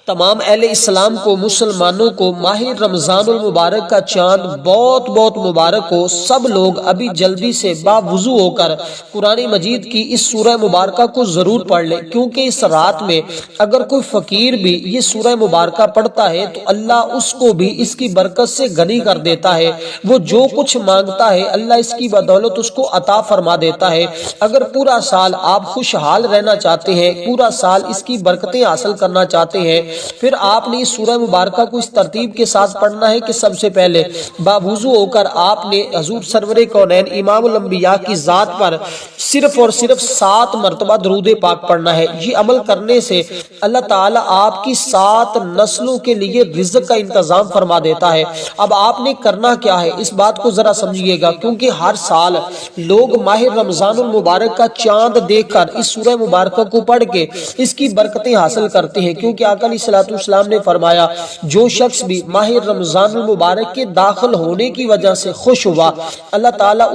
تمام اہل اسلام کو، مسلمانوں کو ماہ رمضان المبارک کا چاند بہت بہت مبارک ہو۔ سب لوگ ابھی جلدی سے باوضو ہو کر قرآن مجید کی اس سورہ مبارکہ کو ضرور پڑھ لیں، کیونکہ اس رات میں اگر کوئی فقیر بھی یہ سورہ مبارکہ پڑھتا ہے تو اللہ اس کو بھی اس کی برکت سے غنی کر دیتا ہے۔ وہ جو کچھ مانگتا ہے اللہ اس کی بدولت اس کو عطا فرما دیتا ہے۔ اگر پورا سال آپ خوشحال رہنا چاہتے ہیں، پورا سال اس کی برکتیں حاصل کرنا چاہتے ہیں، پھر آپ نے اس سورہ مبارکہ کو اس ترتیب کے ساتھ پڑھنا ہے کہ سب سے پہلے باوضو ہو کر آپ نے حضور سرور کونین امام الانبیاء کی ذات پر صرف اور صرف 7 مرتبہ درود پاک پڑھنا ہے۔ یہ عمل کرنے سے اللہ تعالیٰ آپ کی 7 نسلوں کے لیے رزق کا انتظام فرما دیتا ہے۔ اب آپ نے کرنا کیا ہے اس بات کو ذرا سمجھیے گا، کیونکہ ہر سال لوگ ماہ رمضان المبارک کا چاند دیکھ کر اس سورہ مبارکہ کو پڑھ کے اس کی برکتیں حاصل کرتے ہیں، کیونکہ آقا علیہ الصلوۃ والسلام نے فرمایا جو شخص بھی ماہ رمضان المبارک کے داخل ہونے کی وجہ سے خوش ہوا اللہ تعالیٰ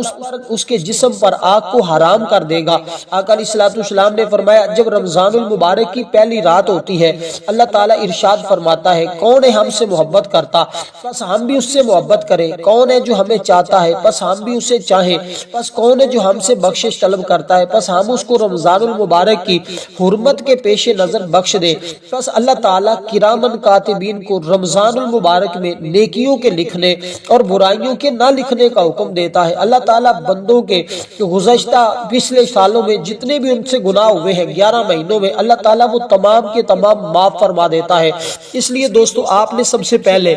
اس کے جسم پر آگ کو حرام کر دے گا۔ آقا علیہ الصلوۃ والسلام نے فرمایا جب رمضان المبارک کی پہلی رات ہوتی ہے اللہ تعالیٰ ارشاد فرماتا ہے کون ہے ہم سے محبت کرتا بس ہم بھی اس سے محبت کریں، کون ہے جو ہمیں چاہتا ہے بس ہم بھی اسے چاہیں، بس کون ہے جو ہم سے بخشش طلب کرتا ہے بس ہم اس کو رمضان المبارک کی حرمت کے پیش نظر بخش دے۔ بس اللہ تعالیٰ کرامن کاتبین کو رمضان المبارک میں نیکیوں کے لکھنے اور برائیوں کے نہ لکھنے کا حکم دیتا ہے۔ اللہ تعالیٰ بندوں کے گزشتہ پچھلے سالوں میں جتنے بھی ان سے گناہ ہوئے ہیں 11 مہینوں میں اللہ تعالیٰ وہ تمام کے تمام معاف فرما دیتا ہے۔ اس لیے دوستو آپ نے سب سے پہلے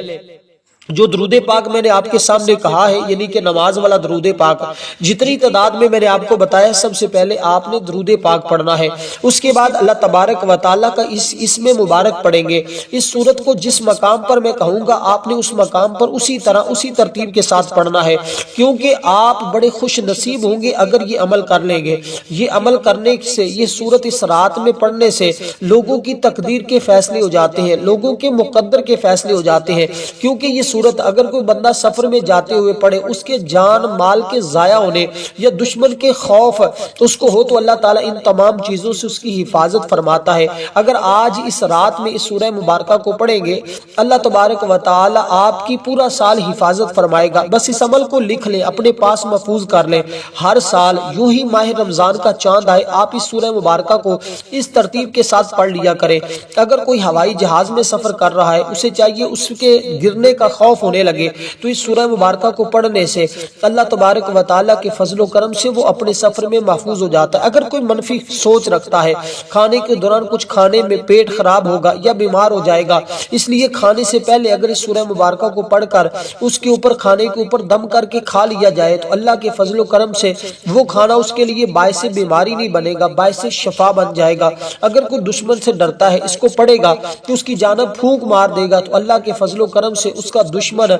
جو درود پاک میں نے آپ کے سامنے کہا ہے یعنی کہ نماز والا درود پاک جتنی تعداد میں نے آپ کو بتایا سب سے پہلے آپ نے درود پاک پڑھنا ہے۔ اس کے بعد اللہ تبارک و تعالیٰ کا اسم مبارک پڑھیں گے۔ اس سورت کو جس مقام پر میں کہوں گا آپ نے اس مقام پر اسی طرح اسی ترتیب کے ساتھ پڑھنا ہے، کیونکہ آپ بڑے خوش نصیب ہوں گے اگر یہ عمل کر لیں گے۔ یہ عمل کرنے سے یہ سورت اس رات میں پڑھنے سے لوگوں کی تقدیر کے فیصلے ہو جاتے ہیں، لوگوں کے مقدر کے فیصلے ہو جاتے ہیں، کیونکہ یہ سورت اگر کوئی بندہ سفر میں جاتے ہوئے پڑھے اس کے جان مال کے ضائع ہونے یا دشمن کے خوف اس کو ہو تو اللہ تعالیٰ ان تمام چیزوں سے اس کی حفاظت فرماتا ہے۔ اگر آج اس رات میں اس سورہ مبارکہ کو پڑھیں گے اللہ تبارک و تعالیٰ آپ کی پورا سال حفاظت فرمائے گا۔ بس اس عمل کو لکھ لیں، اپنے پاس محفوظ کر لیں، ہر سال یوں ہی ماہ رمضان کا چاند آئے آپ اس سورہ مبارکہ کو اس ترتیب کے ساتھ پڑھ لیا کریں۔ اگر کوئی ہوائی جہاز میں سفر کر رہا ہے اسے چاہیے اس کے گرنے کا خوف ہونے لگے تو اس سورہ مبارکہ کو پڑھنے سے اللہ تبارک و تعالیٰ کے فضل و کرم سے وہ اپنے سفر میں محفوظ ہو جاتا ہے۔ اگر کوئی منفی سوچ رکھتا ہے کھانے کے دوران کچھ کھانے میں پیٹ خراب ہوگا یا بیمار ہو جائے گا، اس لیے کھانے سے پہلے اگر اس سورہ مبارکہ کو پڑھ کر اس کے اوپر کھانے کے اوپر دم کر کے کھا لیا جائے تو اللہ کے فضل و کرم سے وہ کھانا اس کے لیے باعث بیماری نہیں بنے گا، باعث شفا بن جائے گا۔ اگر کوئی دشمن سے ڈرتا ہے اس کو پڑھے گا تو اس کی جانب پھونک مار دے گا تو اللہ کے فضل و کرم سے اس کا دشمن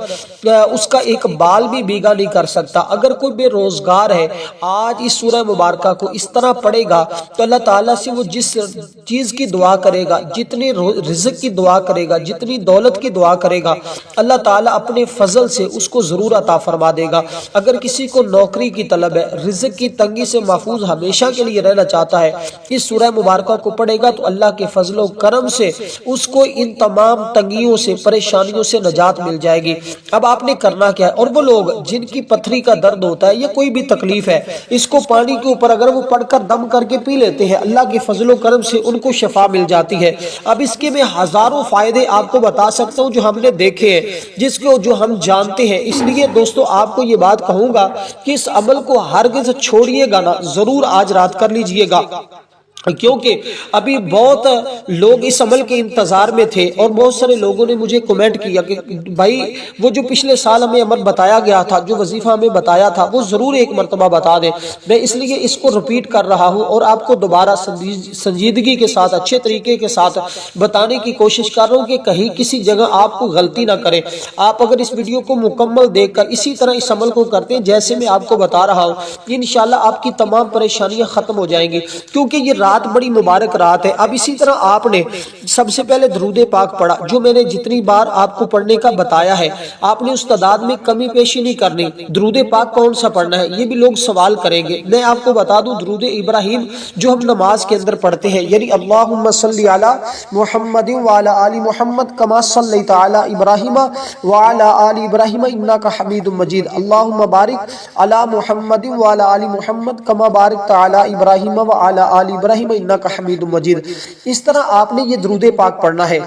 اس کا ایک بال بھی بیگا نہیں کر سکتا۔ اگر کوئی بے روزگار ہے آج اس سورہ مبارکہ کو اس طرح پڑھے گا تو اللہ تعالیٰ سے وہ جس چیز کی دعا کرے گا، جتنی رزق کی دعا کرے گا، جتنی دولت کی دعا کرے گا اللہ تعالیٰ اپنے فضل سے اس کو ضرور عطا فرما دے گا۔ اگر کسی کو نوکری کی طلب ہے، رزق کی تنگی سے محفوظ ہمیشہ کے لیے رہنا چاہتا ہے، اس سورہ مبارکہ کو پڑھے گا تو اللہ کے فضل و کرم سے اس کو ان تمام تنگیوں سے پریشانیوں سے نجات مل جائے گی۔ اب آپ نے کرنا کیا ہے، اور وہ لوگ جن کی پتھری کا درد ہوتا ہے یا کوئی بھی تکلیف ہے اس کو پانی کے اوپر اگر وہ پڑھ کر دم کر کے پی لیتے ہیں اللہ کے فضل و کرم سے ان کو شفا مل جاتی ہے۔ اب اس کے میں ہزاروں فائدے آپ کو بتا سکتا ہوں جو ہم نے دیکھے ہیں، جو ہم جانتے ہیں۔ اس لیے دوستو آپ کو یہ بات کہوں گا کہ اس عمل کو ہرگز چھوڑیے گا نہ، ضرور آج رات کر لیجئے گا، کیونکہ ابھی بہت لوگ اس عمل کے انتظار میں تھے اور بہت سارے لوگوں نے مجھے کمنٹ کیا کہ بھائی وہ جو پچھلے سال ہمیں عمل بتایا گیا تھا، جو وظیفہ ہمیں بتایا تھا وہ ضرور ایک مرتبہ بتا دیں۔ میں اس لیے اس کو ریپیٹ کر رہا ہوں اور آپ کو دوبارہ سنجیدگی کے ساتھ اچھے طریقے کے ساتھ بتانے کی کوشش کر رہا ہوں کہ کہیں کسی جگہ آپ کو غلطی نہ کریں۔ آپ اگر اس ویڈیو کو مکمل دیکھ کر اسی طرح اس عمل کو کرتے ہیں جیسے میں آپ کو بتا رہا ہوں، انشاءاللہ آپ کی تمام پریشانیاں ختم ہو جائیں گی، کیونکہ یہ رات بڑی مبارک رات ہے۔ اب اسی طرح آپ نے سب سے پہلے درود پاک پڑھا، جو میں نے جتنی بار آپ کو پڑھنے کا بتایا ہے آپ نے اس تعداد میں کمی پیشی نہیں کرنی۔ درود پاک کون سا پڑھنا ہے یہ بھی لوگ سوال کریں گے، میں آپ کو بتا دوں درود ابراہیم جو ہم نماز کے اندر پڑھتے ہیں، یعنی اللہم صلی علی محمد وعلی آل محمد کما صلیت علی ابراہیم وعلی آل ابراہیم انک حمید مجید، اللہم بارک علی محمد وعلی آل محمد کما بارکت علی ابراہیم وعلی آل ابراہیم انک حمید مجید۔ اس طرح آپ نے یہ درود پاک پڑھنا ہے۔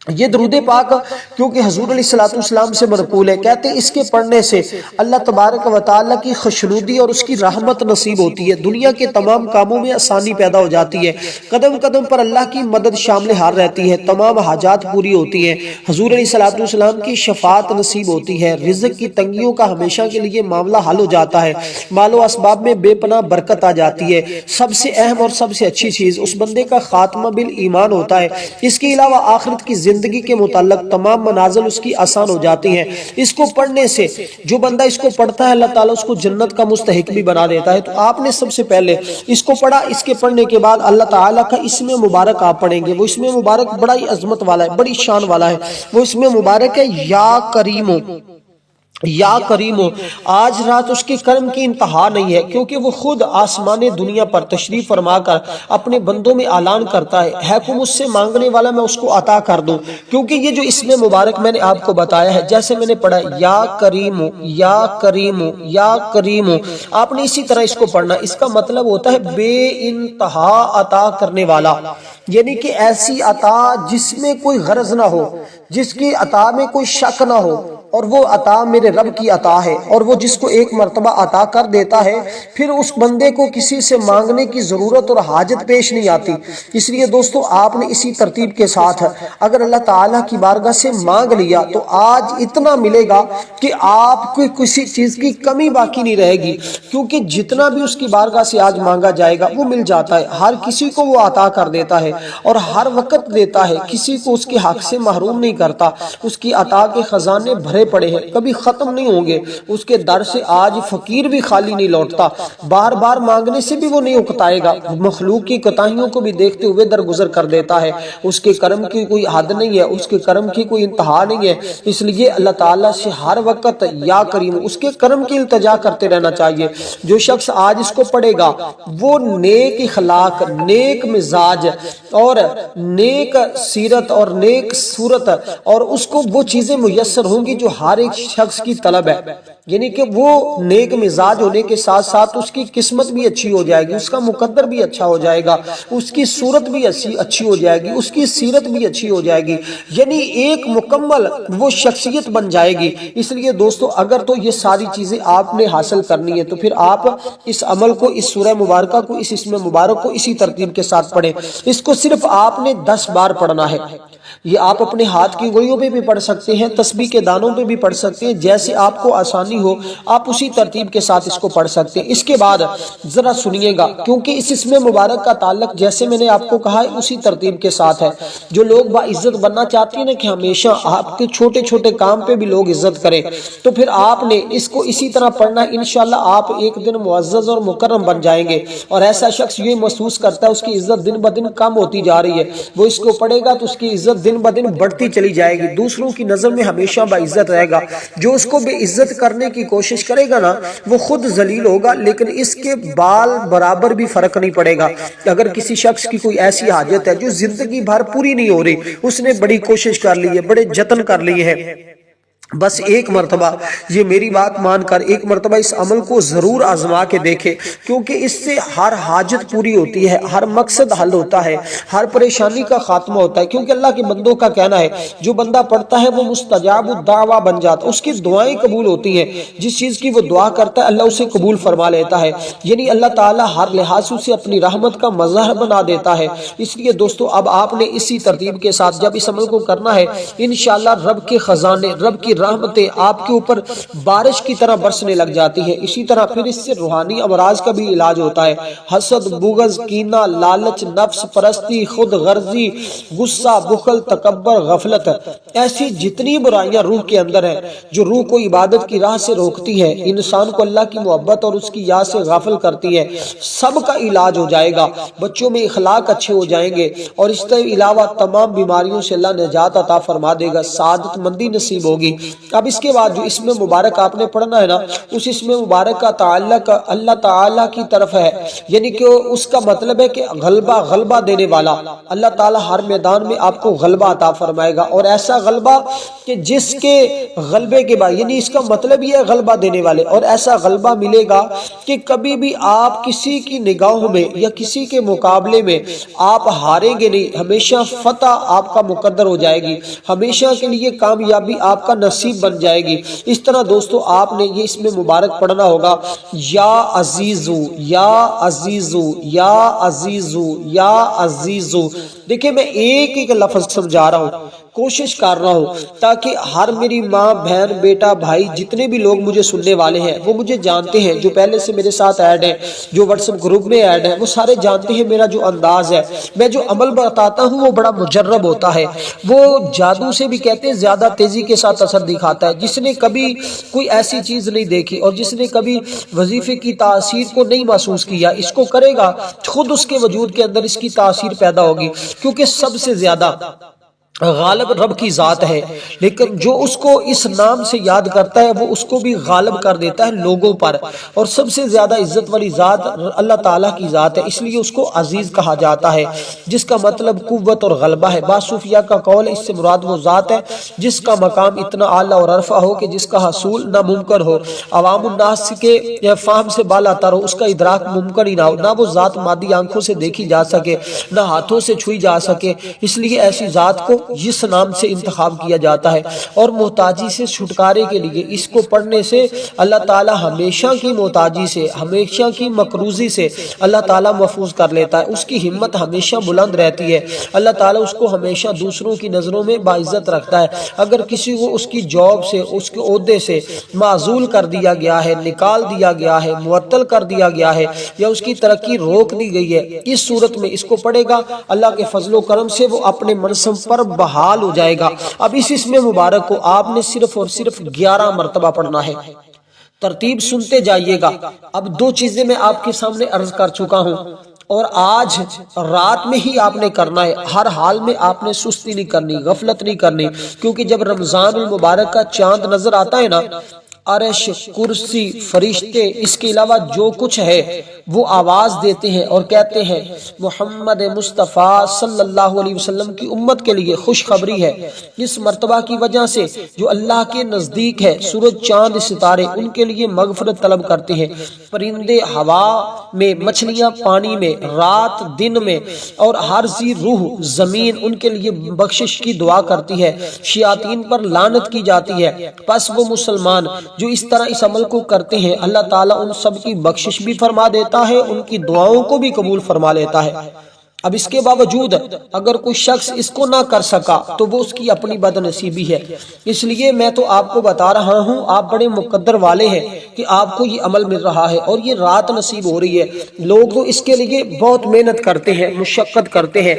یہ درود پاک کیونکہ حضور علیہ الصلوۃ والسلام سے منقول ہے، کہتے ہیں اس کے پڑھنے سے اللہ تبارک و تعالیٰ کی خوشنودی اور اس کی رحمت نصیب ہوتی ہے، دنیا کے تمام کاموں میں آسانی پیدا ہو جاتی ہے، قدم قدم پر اللہ کی مدد شامل حال رہتی ہے، تمام حاجات پوری ہوتی ہیں، حضور علیہ الصلوۃ والسلام کی شفاعت نصیب ہوتی ہے، رزق کی تنگیوں کا ہمیشہ کے لیے معاملہ حل ہو جاتا ہے، مال و اسباب میں بے پناہ برکت آ جاتی ہے، سب سے اہم اور سب سے اچھی چیز اس بندے کا خاتمہ بالایمان ہوتا ہے۔ اس کے علاوہ آخرت کی زندگی کے متعلق تمام منازل اس کی آسان ہو جاتی ہیں۔ اس کو پڑھنے سے جو بندہ اس کو پڑھتا ہے اللہ تعالیٰ اس کو جنت کا مستحق بھی بنا دیتا ہے۔ تو آپ نے سب سے پہلے اس کو پڑھا، اس کے پڑھنے کے بعد اللہ تعالیٰ کا اسم مبارک آپ پڑھیں گے۔ وہ اسم مبارک بڑا ہی عظمت والا ہے، بڑی شان والا ہے۔ وہ اسم مبارک ہے یا کریم، یا کریم۔ آج رات اس کے کرم کی انتہا نہیں ہے، کیونکہ وہ خود آسمان دنیا پر تشریف فرما کر اپنے بندوں میں اعلان کرتا ہے کوئی مجھ سے مانگنے والا میں اس کو عطا کر دوں۔ کیونکہ یہ جو اسم مبارک میں نے آپ کو بتایا ہے، جیسے میں نے پڑھا یا کریم یا کریم یا کریم، آپ نے اسی طرح اس کو پڑھنا۔ اس کا مطلب ہوتا ہے بے انتہا عطا کرنے والا، یعنی کہ ایسی عطا جس میں کوئی غرض نہ ہو، جس کی عطا میں کوئی شک نہ ہو، اور وہ عطا میرے رب کی عطا ہے، اور وہ جس کو ایک مرتبہ عطا کر دیتا ہے پھر اس بندے کو کسی سے مانگنے کی ضرورت اور حاجت پیش نہیں آتی۔ اس لیے دوستو آپ نے اسی ترتیب کے ساتھ اگر اللہ تعالیٰ کی بارگاہ سے مانگ لیا تو آج اتنا ملے گا کہ آپ کو کسی چیز کی کمی باقی نہیں رہے گی، کیونکہ جتنا بھی اس کی بارگاہ سے آج مانگا جائے گا وہ مل جاتا ہے، ہر کسی کو وہ عطا کر دیتا ہے اور ہر وقت دیتا ہے، کسی کو اس کے حق سے محروم نہیں کرتا۔ اس کی عطا کے خزانے بھرے پڑے ہیں، کبھی ختم نہیں ہوں گے۔ اس کے در سے آج فقیر بھی خالی نہیں لوٹتا، بار بار مانگنے سے بھی وہ نہیں اکتائے گا، مخلوق کی کوتاہیوں کو بھی دیکھتے ہوئے درگزر کر دیتا ہے۔ اس کے کرم کی کوئی حد نہیں ہے، اس کے کرم کی کوئی انتہا نہیں ہے، اس لیے اللہ تعالیٰ سے ہر وقت یا کریم اس کے کرم کی التجا کرتے رہنا چاہیے۔ جو شخص آج اس کو پڑھے گا وہ نیک اخلاق، نیک مزاج اور نیک سیرت اور نیک صورت، اور اس کو وہ چیزیں میسر ہوں گی جو ہر ایک شخص کی طلب ہے، یعنی کہ وہ نیک مزاج ہونے کے ساتھ ساتھ اس کی قسمت بھی اچھی ہو جائے گی، اس کا مقدر بھی اچھا ہو جائے گا، اس کی صورت بھی اچھی ہو جائے گی، اس کی سیرت بھی اچھی ہو جائے گی، یعنی ایک مکمل وہ شخصیت بن جائے گی۔ اس لیے دوستو اگر تو یہ ساری چیزیں آپ نے حاصل کرنی ہے تو پھر آپ اس عمل کو، اس سورہ مبارکہ کو، اس اسم مبارک کو اسی ترتیب کے ساتھ پڑھیں۔ اس کو صرف آپ نے 10 بار پڑھنا ہے۔ یہ آپ اپنے ہاتھ کی انگلیوں پہ بھی پڑھ سکتے ہیں، تسبیح کے دانوں پہ بھی پڑھ سکتے ہیں، جیسے آپ کو آسانی ہو آپ اسی ترتیب کے ساتھ اس کو پڑھ سکتے ہیں۔ اس کے بعد ذرا سنیے گا، کیونکہ اس اسم مبارک کا تعلق جیسے میں نے آپ کو کہا ہے اسی ترتیب کے ساتھ ہے۔ جو لوگ باعزت بننا چاہتے ہیں نا کہ ہمیشہ آپ کے چھوٹے چھوٹے کام پہ بھی لوگ عزت کریں، تو پھر آپ نے اس کو اسی طرح پڑھنا ہے، انشاءاللہ آپ ایک دن معزز اور مکرم بن جائیں گے۔ اور ایسا شخص یہ محسوس کرتا ہے اس کی عزت دن بدن کم ہوتی جا رہی ہے، وہ اس کو پڑھے گا تو اس کی عزت دن بدن بڑھتی چلی جائے گی، دوسروں کی نظر میں ہمیشہ باعزت رہے گا۔ جو اس کو بے عزت کرنے کی کوشش کرے گا نا وہ خود ذلیل ہوگا، لیکن اس کے بال برابر بھی فرق نہیں پڑے گا۔ اگر کسی شخص کی کوئی ایسی حاجت ہے جو زندگی بھر پوری نہیں ہو رہی، اس نے بڑی کوشش کر لی ہے، بڑے جتن کر لیے ہیں، بس ایک مرتبہ یہ میری بات مان کر ایک مرتبہ اس عمل کو ضرور آزما کے دیکھے، کیونکہ اس سے ہر حاجت پوری ہوتی ہے، ہر مقصد حل ہوتا ہے، ہر پریشانی کا خاتمہ ہوتا ہے۔ کیونکہ اللہ کے بندوں کا کہنا ہے جو بندہ پڑھتا ہے وہ مستجاب الدعوہ بن جاتا ہے، اس کی دعائیں قبول ہوتی ہیں، جس چیز کی وہ دعا کرتا ہے اللہ اسے قبول فرما لیتا ہے، یعنی اللہ تعالیٰ ہر لحاظ سے اسے اپنی رحمت کا مظہر بنا دیتا ہے۔ اس لیے دوستو اب آپ نے اسی ترتیب کے ساتھ جب اس عمل کو کرنا ہے، انشاءاللہ رب کے خزانے، رب کی रहमतें आपके ऊपर बारिश की तरह बरसने लग जाती है। इसी तरह फिर इससे रूहानी अमराज का भी इलाज होता है। हसद, बुग़्ज़, कीना, लालच, नफ्स परस्ती, खुद गर्जी, गुस्सा, बुखल, तकब्बर, गफलत, ऐसी जितनी बुराइयां रूह के अंदर है जो रूह को इबादत की राह से रोकती है, इंसान को अल्लाह की मोहब्बत और उसकी याद से गाफिल करती है, सब का इलाज हो जाएगा। बच्चों में इखलाक अच्छे हो जाएंगे और इसके अलावा तमाम बीमारियों से अल्लाह निजात अता फरमा देगा, सादत मंदी नसीब होगी। अब इसके बाद जो इसमें मुबारक आपने पढ़ना है ना, उस इसमें मुबारक का ताल्लुक अल्लाह ताला की तरफ है, यानी कि उसका मतलब है कि गलबा देने वाला अल्लाह ताला हर मैदान में आपको गलबा अता फरमाएगा। और ऐसा गलबा कि जिसके गलबे के बाद, यानी इसका मतलब ये है गलबा देने वाले, और ऐसा गलबा मिलेगा कि कभी भी आप किसी की निगाहों में या किसी के मुकाबले में आप हारेंगे नहीं, हमेशा फतह आपका मुकद्दर हो जाएगी, हमेशा के लिए कामयाबी आपका नसीब बन जाएगी। इस तरह दोस्तों आपने ये इसमें मुबारक पढ़ना होगा, या अजीजू, या अजीजू, या अजीजू, या अजीजू। देखिए मैं एक एक लफ्ज समझा रहा हूँ, कोशिश कर रहा हूँ ताकि हर मेरी माँ, बहन, बेटा, भाई, जितने भी लोग मुझे सुनने वाले हैं वो मुझे जानते हैं, जो पहले से मेरे साथ ऐड है, जो व्हाट्सएप ग्रुप में ऐड है, वो सारे जानते हैं मेरा जो अंदाज है, मैं जो अमल बताता हूँ वो बड़ा मुजर्रब होता है। वो जादू से भी कहते हैं ज्यादा तेजी के साथ असर दिखाता है। जिसने कभी कोई ऐसी चीज नहीं देखी और जिसने कभी वजीफे की तासीर को नहीं महसूस किया, इसको करेगा खुद उसके वजूद के अंदर इसकी तासीर पैदा होगी, क्योंकि सबसे ज्यादा गालिब रब की जात है, लेकिन जो उसको इस नाम से याद करता है वो उसको भी गालिब कर देता है लोगों पर। और सबसे ज्यादा इज्जत वाली जात अल्लाह ताला की जात है, इसलिए उसको अजीज कहा जाता है, जिसका मतलब कुव्वत और गलबा है। बासूफिया का कौल है, इससे मुराद वो जात है जिसका मकाम इतना आला और अरफा हो कि जिसका हसूल नामुमकिन हो, अवामुन्नास के फाहम से बाला तर हो, उसका इदराक मुमकिन ही ना हो, ना वो जात मादी आंखों से देखी जा सके, ना हाथों से छुई जा सके, इसलिए ऐसी जात को जिस नाम से इंतखाब किया जाता है। और मोहताजी से छुटकारे के लिए इसको पढ़ने से अल्लाह ताला हमेशा की मोहताजी से, हमेशा की मकरूजी से अल्लाह ताला महफूज कर लेता है। उसकी हिम्मत हमेशा बुलंद रहती है, अल्लाह ताला उसको हमेशा दूसरों की नजरों में बाइज्जत रखता है। अगर किसी को उसकी जॉब से, उसके ओहदे से माजूल कर दिया गया है, निकाल दिया गया है, मुअत्तल कर दिया गया है, या उसकी तरक्की रोक दी गई है, इस सूरत में इसको पढ़ेगा, अल्लाह के फजलो करम से वो अपने मनसब पर बहाल हो जाएगा। अब इस इसमें मुबारक को आपने सिर्फ और सिर्फ 11 मरतबा पढ़ना है। तरतीब सुनते जाइएगा। अब दो चीजें मैं आपके सामने अर्ज कर चुका हूं और आज रात में ही आपने करना है। हर हाल में आपने सुस्ती नहीं करनी, गफलत नहीं करनी, क्योंकि जब रमजान मुबारक का चांद नजर आता है ना, अर्श, कुर्सी, फरिश्ते, इसके अलावा जो कुछ है वो आवाज देते हैं और कहते हैं मोहम्मद मुस्तफ़ा सल्लल्लाहु अलैहि वसल्लम की उम्मत के लिए खुशखबरी है। इस मर्तबा की वजह से जो अल्लाह के नजदीक है, सूरज, चांद, सितारे उनके लिए मगफरत तलब करते हैं, परिंदे हवा में, मछलियां पानी में, रात दिन में, और हर जी रूह जमीन उनके लिए बख्शिश की दुआ करती है, शयातीन पर लानत की जाती है। बस वो मुसलमान जो इस तरह इस अमल को करते हैं, अल्लाह ताला उन सब की बख्शिश भी फरमा देता है, उनकी दुआओं को भी कबूल फरमा लेता है। अब इसके बावजूद अगर कोई शख्स इसको ना कर सका तो वो उसकी अपनी बदनसीबी है। इसलिए मैं तो आपको बता रहा हूँ, आप बड़े मुकद्दर वाले हैं कि आपको ये अमल मिल रहा है और ये रात नसीब हो रही है। लोग तो इसके लिए बहुत मेहनत करते हैं, मुशक्कत करते हैं,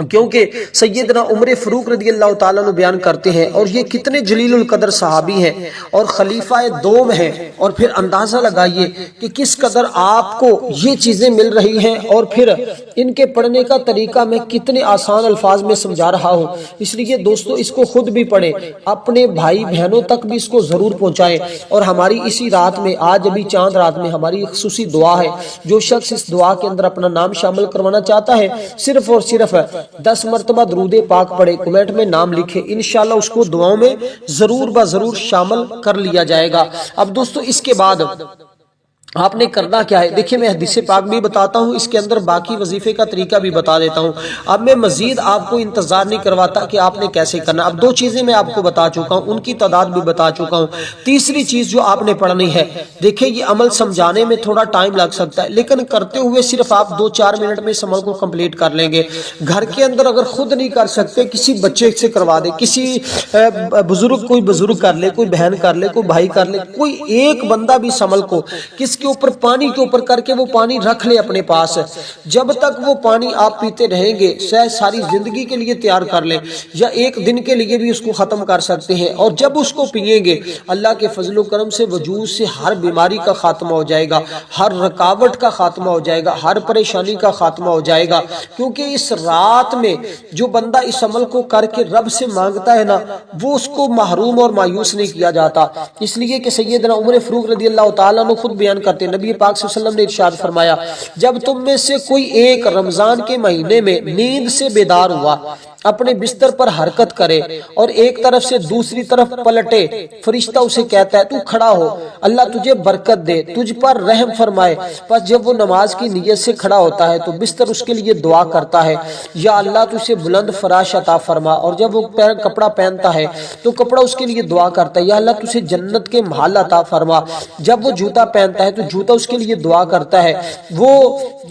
क्योंकि सैयदना उमर फारूक रज़ी अल्लाह ताला अन्हु बयान करते हैं, और ये कितने जलीलुल कदर सहाबी हैं और खलीफा दोम हैं, और फिर अंदाजा लगाइए कि किस कदर आपको ये चीजें मिल रही हैं, और फिर इनके पढ़ने का तरीका मैं कितने आसान अल्फाज में समझा रहा हूँ। इसलिए दोस्तों इसको खुद भी पढ़ें, अपने भाई बहनों तक भी इसको जरूर पहुँचाएं। और हमारी इसी रात में, आज अभी चांद रात में, हमारी एक खुसूसी दुआ है। जो शख्स इस दुआ के अंदर अपना नाम शामिल करवाना चाहता है, सिर्फ और सिर्फ 10 मरतबा दरूदे पाक पढ़े, कमेंट में नाम लिखे, इंशाल्लाह उसको दुआओं में जरूर ब जरूर शामिल कर लिया जाएगा। अब दोस्तों इसके बाद आपने करना क्या है। देखिए मैं हदीस पाक भी बताता हूँ, इसके अंदर बाकी वजीफे का तरीका भी बता देता हूँ। अब मैं मजीद आपको इंतजार नहीं करवाता कि आपने कैसे करना। अब 2 चीजें मैं आपको बता चुका हूँ, उनकी तादाद भी बता चुका हूँ। तीसरी चीज जो आपने पढ़नी है, देखिए ये अमल समझाने में थोड़ा टाइम लग सकता है, लेकिन करते हुए सिर्फ आप 2-4 मिनट में इस अमल को कंप्लीट कर लेंगे। घर के अंदर अगर खुद नहीं कर सकते, किसी बच्चे से करवा दे, किसी बुजुर्ग, कोई बुजुर्ग कर ले, कोई बहन कर ले, कोई भाई कर ले, कोई एक बंदा भी इस अमल को किसके ऊपर, पानी के ऊपर करके वो पानी रख ले अपने पास। जब तक वो पानी आप पीते रहेंगे, शायद सारी जिंदगी के लिए तैयार कर ले, या एक दिन के लिए भी उसको खत्म कर सकते हैं। और जब उसको पिएंगे, अल्लाह के फजलो करम से वजूद से हर बीमारी का खात्मा हो जाएगा, हर रुकावट का खात्मा हो जाएगा, हर परेशानी का खात्मा हो जाएगा। क्योंकि इस रात में जो बंदा इस अमल को करके रब से मांगता है ना, वो उसको महरूम और मायूस नहीं किया जाता। इसलिए कि सैयदना उमर फारूक रज़ी अल्लाह तआला अन्हु खुद बयान करते हैं, नबी पाक सल्लल्लाहु अलैहि वसल्लम ने इरशाद फरमाया, जब तुम में से कोई एक रमजान के महीने में नींद से बेदार हुआ, अपने बिस्तर पर हरकत करे और एक तरफ से दूसरी तरफ पलटे, फरिश्ता उसे कहता है तू खड़ा हो, अल्लाह तुझे बरकत दे, तुझ पर रहम फरमाए। बस जब वो नमाज की नियत से खड़ा होता है तो बिस्तर उसके लिए दुआ करता है, या अल्लाह तुझे बुलंद फराश अता फरमा। और जब वो कपड़ा पहनता है तो कपड़ा उसके लिए दुआ करता है, या अल्लाह तुझे जन्नत के महल अता फरमा। जब वो जूता पहनता है तो जूता उसके लिए दुआ करता है। वो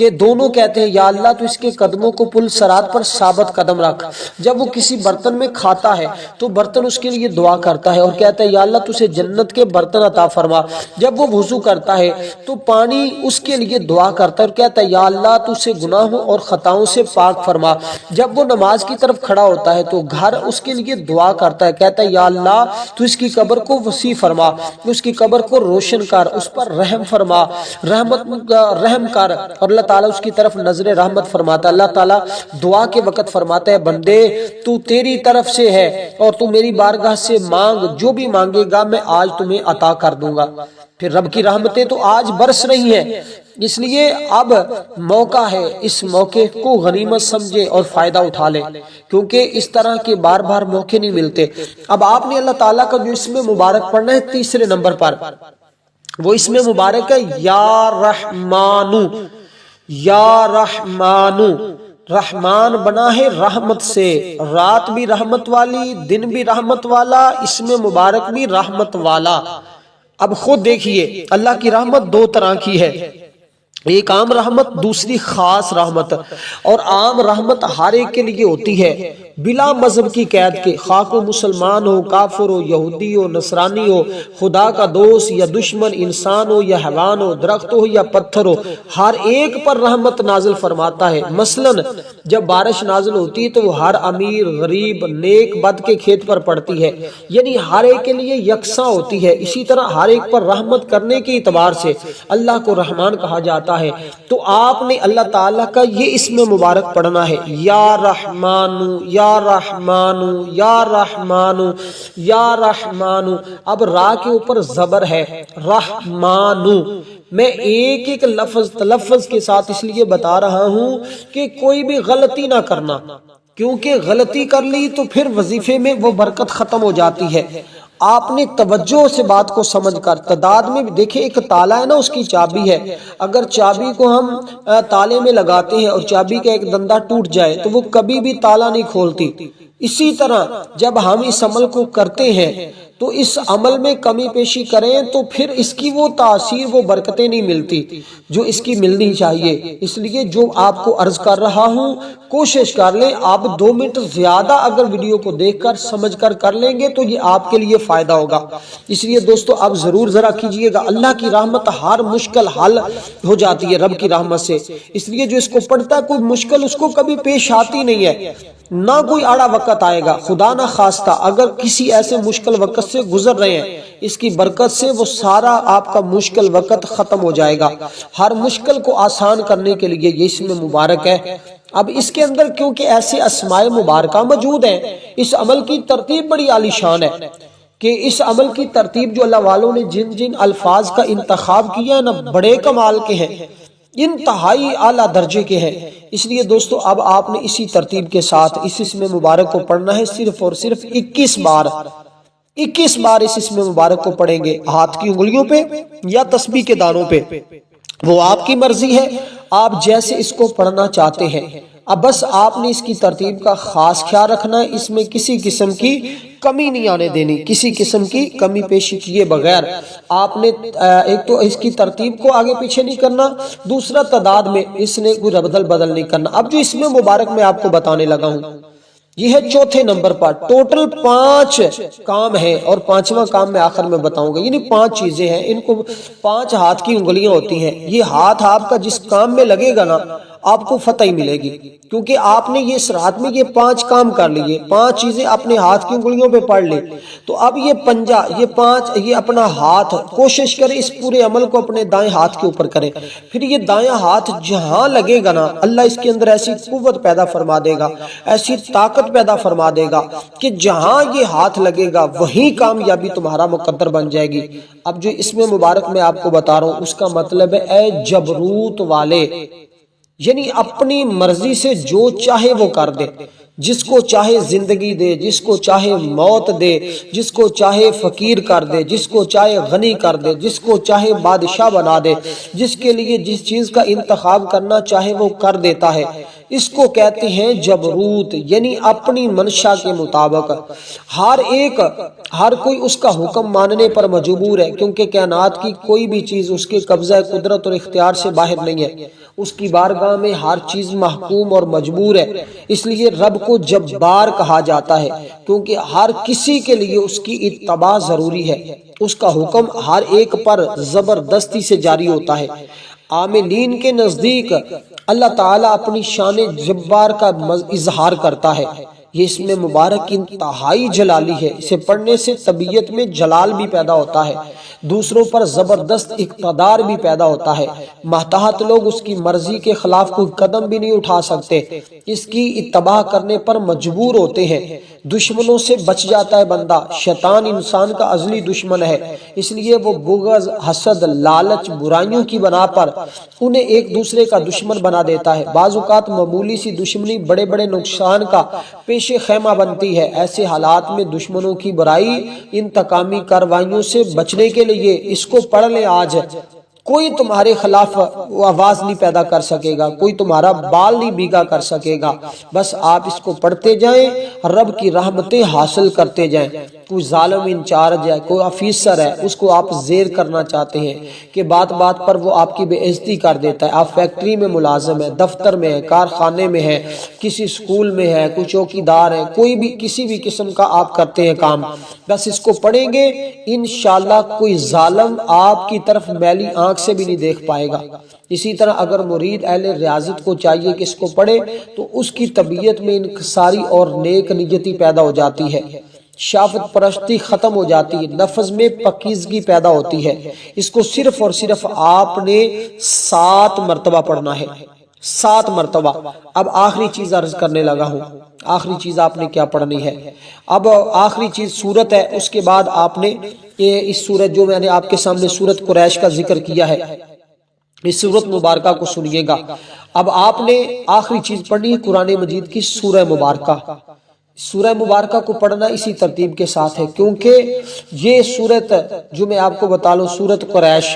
ये दोनों कहते हैं, या अल्लाह तू इसके कदमों को पुल सरात पर साबित कदम रख। जब वो किसी बर्तन में खाता है तो बर्तन उसके लिए दुआ करता है और कहता है, या अल्लाह तुझे जन्नत के बर्तन अता फरमा। जब वो वुजू करता है तो पानी उसके लिए दुआ करता है और कहता है, या अल्लाह तुझे गुनाहों और खताओं से पाक फरमा। जब वो नमाज की तरफ खड़ा होता है तो घर उसके लिए दुआ करता है, कहता है, या अल्लाह तू इसकी कब्र को वसी फरमा, उसकी कब्र को रोशन कर, उस पर रहम फरमा, रहम कर। और अल्लाह ताला उसकी तरफ नजर रहमत फरमाता है। अल्लाह ताला दुआ के वक्त फरमाता है, बंदे तू तेरी तरफ से है और तू मेरी बारगाह से मांग, जो भी मांगेगा मैं आज तुम्हें अता कर दूंगा। फिर रब की रहमतें तो आज बरस रही हैं, इसलिए अब मौका है, इस मौके को गनीमत समझे और फायदा उठा ले, क्योंकि इस तरह के बार बार मौके नहीं मिलते। अब आपने अल्लाह ताला का जो इसमें मुबारक पढ़ना है, तीसरे नंबर पर वो इसमें मुबारक है या रहमानु। या रहमानु, रहमान बना है रहमत से, रात भी रहमत वाली, दिन भी रहमत वाला, इसमें मुबारक भी रहमत वाला। अब खुद देखिए अल्लाह की रहमत 2 तरह की है, एक आम रहमत, दूसरी खास रहमत। और आम रहमत हर एक के लिए होती है बिला मजहब की कैद के, खा को मुसलमान हो, काफिर हो, यहूदी हो, नसरानी हो, खुदा का दोस्त या दुश्मन, इंसान हो या हैवान हो, दरख्त हो या पत्थर हो, हर एक पर रहमत नाजिल फरमाता है। मसलन जब बारिश नाजिल होती है तो वो हर अमीर, गरीब, नेक, बद के खेत पर पड़ती है, यानी हर एक के लिए यकसा होती है। इसी तरह हर एक पर रहमत करने के इतबार से अल्लाह को रहमान कहा जाता है। तो आपने अल्लाह ताला का ये इसमें मुबारक पढ़ना है, या रहमानु, या रहमानु, या रहमानु, या रहमानु। अब रा के ऊपर जबर है, रहमानु। मैं एक एक लफ्ज तलफ्फुज के साथ इसलिए बता रहा हूं कि कोई भी गलती ना करना, क्योंकि गलती कर ली तो फिर वजीफे में वो बरकत खत्म हो जाती है। आपने तवज्जो से बात को समझकर, तादाद में देखिए एक ताला है ना, उसकी चाबी है, अगर चाबी को हम ताले में लगाते हैं और चाबी का एक दंदा टूट जाए तो वो कभी भी ताला नहीं खोलती। इसी तरह जब हम इस अमल को करते हैं तो इस अमल में कमी पेशी करें तो फिर इसकी वो तासीर, वो बरकतें नहीं मिलती जो इसकी मिलनी चाहिए। इसलिए जो आपको अर्ज कर रहा हूं, कोशिश कर लें आप 2 मिनट ज्यादा अगर वीडियो को देखकर समझकर कर लेंगे तो ये आपके लिए फायदा होगा। इसलिए दोस्तों आप जरूर जरा कीजिएगा। अल्लाह की रहमत हर मुश्किल हल हो जाती है रब की रहमत से। इसलिए जो इसको पढ़ता है कोई मुश्किल उसको कभी पेश आती नहीं है, ना कोई आड़ा वक्त आएगा। खुदा ना खास्ता अगर किसी ऐसे मुश्किल वक्त से गुजर रहे हैं, इसकी बरकत से वो सारा आपका मुश्किल वक्त खत्म हो जाएगा। हर मुश्किल को आसान करने के लिए ये इसमें मुबारक है। अब इसके अंदर क्योंकि ऐसे अस्माए मुबारका मौजूद हैं, इस अमल की तरतीब बड़ी आलीशान है कि इस अमल की तरतीब जो अल्लाह वालों ने जिन जिन अल्फाज का इंतखाब किया है ना, बड़े कमाल के हैं, इंतहाई आला दर्जे के हैं। इसलिए दोस्तों अब आपने इसी तरतीब के साथ इस इसमें मुबारक को पढ़ना है सिर्फ और सिर्फ 21 बार। 21 बार इस इसमें मुबारक को पढ़ेंगे, हाथ की उंगलियों पे या तस्बीह के दानों पे, वो आपकी मर्जी है, आप जैसे इसको पढ़ना चाहते हैं। अब बस आपने इसकी तरतीब का खास ख्याल रखना है, इसमें किसी किस्म की कमी नहीं आने देनी, किसी किस्म की कमी पेशी किए बगैर आपने एक तो इसकी तरतीब को आगे पीछे नहीं करना, दूसरा तादाद में इसने कोई रबदल बदल नहीं करना। अब जो इसमें मुबारक मैं आपको बताने लगा हूँ ये है चौथे नंबर पर। टोटल 5 काम है और 5वां काम मैं आखिर में बताऊंगा। यानी 5 चीजें हैं, इनको 5 हाथ की उंगलियां होती हैं। ये हाथ आपका जिस काम में लगेगा ना आपको फतह ही मिलेगी, क्योंकि आपने ये इस रात में ये 5 काम कर लिए, 5 चीजें अपने हाथ की उंगलियों पे पढ़ ली। तो अब ये पंजा, ये 5, ये अपना हाथ कोशिश करें इस पूरे अमल को अपने दाएं हाथ के ऊपर करें। फिर ये दायां हाथ जहां लगेगा ना अल्लाह इसके अंदर ऐसी कुव्वत पैदा फरमा देगा, ऐसी ताकत पैदा फरमा देगा कि जहां ये हाथ लगेगा वहीं कामयाबी तुम्हारा मुकद्दर बन जाएगी। अब जो इसमें मुबारक मैं आपको बता रहा हूं उसका मतलब है ऐ जबरूत वाले, यानी अपनी मर्जी से जो चाहे वो कर दे, जिसको चाहे जिंदगी दे, जिसको चाहे मौत दे, जिसको चाहे फकीर कर दे, जिसको चाहे गनी कर दे, जिसको चाहे बादशाह बना दे, जिसके लिए जिस चीज का इंतखाब करना चाहे वो कर देता है। इसको कहते हैं जबरूत, यानी अपनी मंशा के मुताबिक हर कोई उसका हुक्म मानने पर मजबूर है, क्योंकि कायनात की कोई भी चीज उसके कब्जा कुदरत और इख्तियार से बाहर नहीं है। उसकी बारगाह में हर चीज महकूम और मजबूर है। इसलिए रब को जब्बार कहा जाता है, क्योंकि हर किसी के लिए उसकी इत्तबा जरूरी है। उसका हुक्म हर एक पर जबरदस्ती से जारी होता है। आमिलीन के नजदीक अल्लाह ताला अपनी शान जब्बार का इजहार करता है। ये इसमें मुबारक इंतहाई जलाली है। इसे पढ़ने से तबीयत में जलाल भी पैदा होता है, दूसरों पर जबरदस्त इक़्तिदार भी पैदा होता है। महताहत लोग उसकी मर्जी के खिलाफ कोई कदम भी नहीं उठा सकते, इसकी इत्तबा करने पर मजबूर होते हैं। दुश्मनों से बच जाता है बंदा। शैतान इंसान का अजली दुश्मन है, इसलिए वो बुग़्ज़, हसद, लालच, बुराइयों की बना पर उन्हें एक दूसरे का दुश्मन बना देता है। बाज़-औक़ात मामूली सी दुश्मनी बड़े बड़े नुकसान का पेशे खैमा बनती है। ऐसे हालात में दुश्मनों की बुराई, इंतकामी कार्रवाइयों से बचने के लिए इसको पढ़ ले आज। कोई तुम्हारे खिलाफ आवाज नहीं पैदा कर सकेगा, कोई तुम्हारा बाल नहीं भीगा कर सकेगा। बस आप इसको पढ़ते जाएं, रब की रहमतें हासिल करते जाएं। कोई जालिम इंचार्ज है, कोई ऑफिसर है, उसको आप जेर करना चाहते हैं कि बात बात पर वो आपकी बेइज्जती कर देता है। आप फैक्ट्री में मुलाजिम है, दफ्तर में है, कारखाने में है, किसी स्कूल में है, कोई चौकीदार है, कोई भी किसी भी किस्म का आप करते हैं काम, बस इसको पढ़ेंगे इंशाअल्लाह कोई जालिम आपकी तरफ मैली आंख से भी नहीं देख पाएगा। इसी तरह अगर मुरीद अहले रियाजत को चाहिए कि इसको पढ़े तो उसकी तबीयत में इंकसारी और नेक नियती पैदा हो जाती है, शाफत परस्ती खत्म हो जाती है, नफ्स में पकीजगी पैदा होती है। इसको सिर्फ और सिर्फ आपने 7 मरतबा पढ़ना है, 7 मरतबा। अब आखिरी चीज अर्ज करने लगा हूँ, आखिरी चीज आपने क्या पढ़नी है। अब आखिरी चीज सूरत है, उसके बाद आपने ये इस सूरत जो मैंने आपके सामने सूरत कुरैश का जिक्र किया है, इस सूरत मुबारका को सुनिएगा। अब आपने आखिरी चीज पढ़नी है कुरान मजीद की सूरह मुबारका। सूरह मुबारका को पढ़ना इसी तरतीब के साथ है, क्योंकि ये सूरत जो मैं आपको बता लूं, सूरत कुरैश,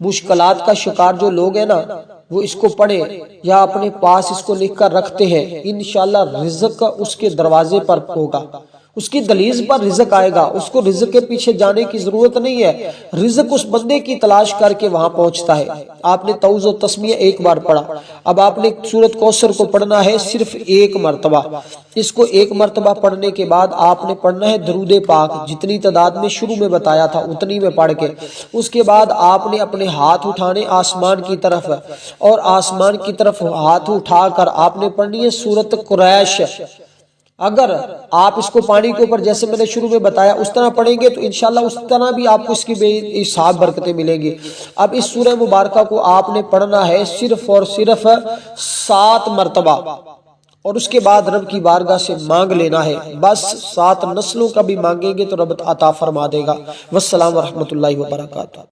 मुश्किलात का शिकार जो लोग हैं ना वो इसको पढ़े या अपने पास इसको लिख कर रखते हैं, इंशाअल्लाह रिज़्क उसके दरवाजे पर होगा, उसकी दलीज पर रिज़्क आएगा। उसको रिज़्क के पीछे जाने की जरूरत नहीं है, रिज़्क उस बंदे की तलाश करके वहां पहुंचता है। आपने तौज़ और तस्मीह एक बार पढ़ा, अब आपने सूरत कौसर को पढ़ना है सिर्फ 1 मरतबा। इसको 1 मरतबा पढ़ने के बाद आपने पढ़ना है दरूद पाक, जितनी तादाद में शुरू में बताया था उतनी में पढ़ के। उसके बाद आपने अपने हाथ उठाने आसमान की तरफ, और आसमान की तरफ हाथ उठाकर आपने पढ़नी है सूरत कुरैश। अगर आप इसको पानी के ऊपर जैसे मैंने शुरू में बताया उस तरह पढ़ेंगे तो इंशाल्लाह उस तरह भी आपको इसकी बेहिसाब बरकतें मिलेंगी। अब इस सूरह मुबारका को आपने पढ़ना है सिर्फ और सिर्फ 7 मरतबा, और उसके बाद रब की बारगाह से मांग लेना है। बस 7 नस्लों का भी मांगेंगे तो रब अता फरमा देगा। वस्सलाम व रहमतुल्लाहि व बरकातहू।